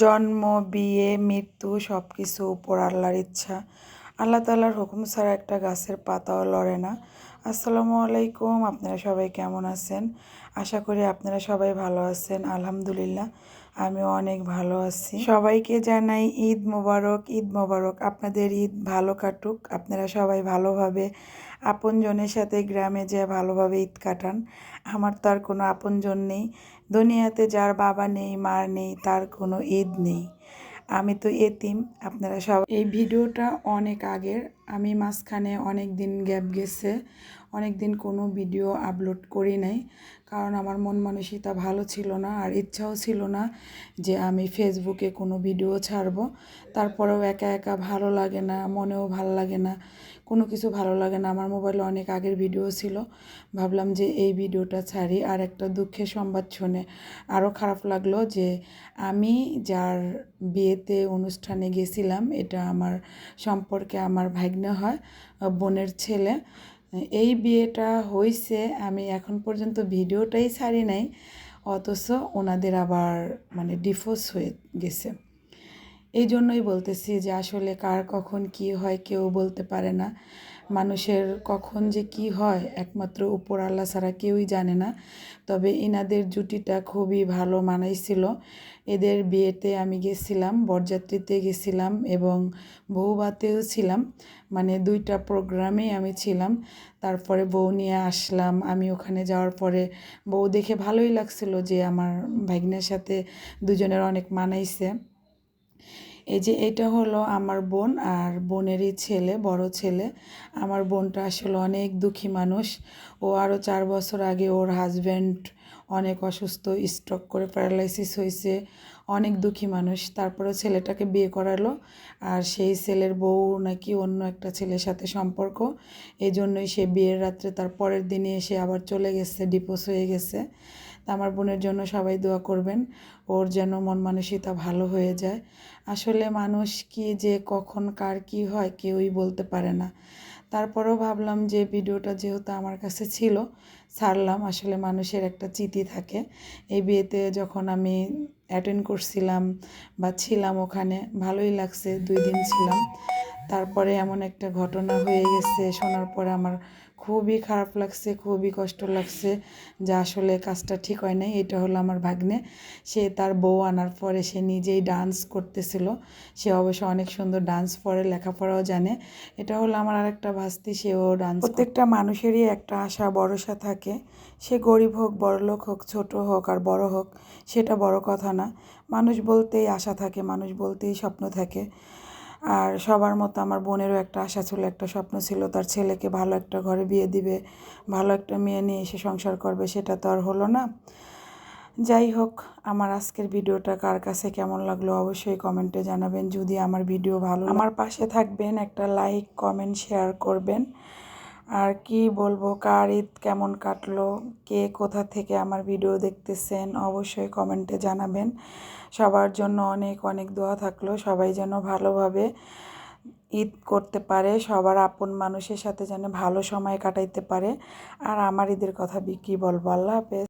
জন্ম, বিয়ে, মৃত্যু সব কিছু উপর আল্লাহর ইচ্ছা। আল্লাহ তাআলার হুকুম ছাড়া একটা গাছের পাতাও লড়ে না। আসসালামু আলাইকুম, আপনারা সবাই কেমন আছেন? আশা করি আপনারা সবাই ভালো আছেন। আলহামদুলিল্লাহ আমিও অনেক ভালো আছি। সবাইকে জানাই ঈদ মোবারক, ঈদ মোবারক। আপনাদের ঈদ ভালো কাটুক, আপনারা সবাই ভালোভাবে আপনজনের সাথে গ্রামে যেয়ে ভালোভাবে ঈদ কাটান। আমার তো আর কোনো আপনজন নেই। দুনিয়াতে যার বাবা নেই, মা নেই, তার কোনো ঈদ নেই। আমি তো এতিম। আপনারা সব এই ভিডিওটা অনেক আগের, আমি মাঝখানে অনেক দিন গ্যাপ গেছে, অনেক দিন কোনো ভিডিও আপলোড করি নাই, কারণ আমার মন মানসিকতা ভালো ছিল না আর ইচ্ছাও ছিল না যে আমি ফেসবুকে কোনো ভিডিও ছাড়বো। তারপরেও একা একা ভালো লাগে না, মনেও ভালো লাগে না, কোনো কিছু ভালো লাগে না। আমার মোবাইলে অনেক আগের ভিডিও ছিল, ভাবলাম যে এই ভিডিওটা ছাড়ি। আর একটা দুঃখের সংবাদ শুনে আরও খারাপ লাগলো যে আমি যার বিয়েতে অনুষ্ঠানে গেছিলাম, এটা আমার সম্পর্কে আমার ভাগ্নে হয়, বোনের ছেলে। এই বিয়েটা হয়েছে, আমি এখন পর্যন্ত ভিডিওটাই ছাড়ি নাই, অথচ ওনাদের আবার মানে ডিভোর্স হয়ে গেছে। এই জন্যই বলতেছি যে আসলে কার কখন কি হয় কেউ বলতে পারে না। মানুষের কখন যে কি হয় একমাত্র উপর আল্লাহ ছাড়া কেউই জানে না। তবে এনাদের জুটিটা খুবই ভালো মানাইছিল। এদের বিয়েতে আমি গেছিলাম, বরযাত্রীতে গেছিলাম এবং বউভাতেও ছিলাম, মানে দুইটা প্রোগ্রামেই আমি ছিলাম। তারপরে বউ নিয়ে আসলাম। আমি ওখানে যাওয়ার পরে বউ দেখে ভালোই লাগছিল যে আমার ভাগ্নের সাথে দুজনের অনেক মানাইছে। এই যে এটা হলো আমার বোন আর বোনেরই ছেলে, বড় ছেলে। আমার বোনটা আসলে অনেক দুঃখী মানুষ। ও আরও 4 বছর আগে ওর হাজব্যান্ড অনেক অসুস্থ, স্ট্রোক করে প্যারালাইসিস হয়েছে, অনেক দুঃখী মানুষ। তারপরে ছেলেটাকে বিয়ে করালো, আর সেই ছেলের বউ নাকি অন্য একটা ছেলের সাথে সম্পর্ক, এই জন্যই সে বিয়ের রাত্রে তার পরের দিনে এসে আবার চলে গেছে, ডিভোর্স হয়ে গেছে। তা আমার বোনের জন্য সবাই দোয়া করবেন, ওর যেন মন মানসিকতা ভালো হয়ে যায়। আসলে মানুষ কি যে কখন কার কি হয় কেউই বলতে পারে না। তারপরেও ভাবলাম যে ভিডিওটা যেহেতু আমার কাছে ছিল, ছাড়লাম। আসলে মানুষের একটা স্মৃতি থাকে। এই বিয়েতে যখন আমি অ্যাটেন্ড করছিলাম বা ছিলাম ওখানে, ভালোই লাগছে, 2 দিন ছিলাম। তারপরে এমন একটা ঘটনা হয়ে গেছে, শোনার পরে আমার খুবই খারাপ লাগছে, খুবই কষ্ট লাগছে যে আসলে কাজটা ঠিক হয় নাই। এটা হলো আমার ভাগ্নে, সে তার বউ আনার পরে সে নিজেই ডান্স করতেছিল। সে অবশ্য অনেক সুন্দর ডান্স করে, লেখাপড়াও জানে। এটা হলো আমার আরেকটা ভাস্তি, সেও ডান্স। প্রত্যেকটা মানুষেরই একটা আশা ভরসা থাকে, সে গরিব হোক, বড়লোক হোক, ছোট হোক আর বড় হোক, সেটা বড় কথা না। মানুষ বলতেই আশা থাকে, মানুষ বলতেই স্বপ্ন থাকে। আর সবার মতো আমার বোনেরও একটা আশা ছিল, একটা স্বপ্ন ছিল, তার ছেলেকে ভালো একটা ঘরে বিয়ে দিবে, ভালো একটা মেয়ে নিয়ে এসে সংসার করবে। সেটা তো আর হলো না। যাই হোক, আমার আজকের ভিডিওটা কার কাছে কেমন লাগলো অবশ্যই কমেন্টে জানাবেন। যদি আমার ভিডিও ভালো, আমার পাশে থাকবেন, একটা লাইক, কমেন্ট, শেয়ার করবেন। আর কি বলবো, কার ঈদ কেমন কাটলো, কে কোথা থেকে আমার ভিডিও দেখতেছেন অবশ্যই কমেন্টে জানাবেন। সবার জন্য অনেক অনেক দোয়া থাকলো, সবাই যেন ভালোভাবে ঈদ করতে পারে, সবার আপন মানুষের সাথে যেন ভালো সময় কাটাইতে পারে। আর আমার ঈদের কথা কী বলবো, আল্লাহ হাফেজ।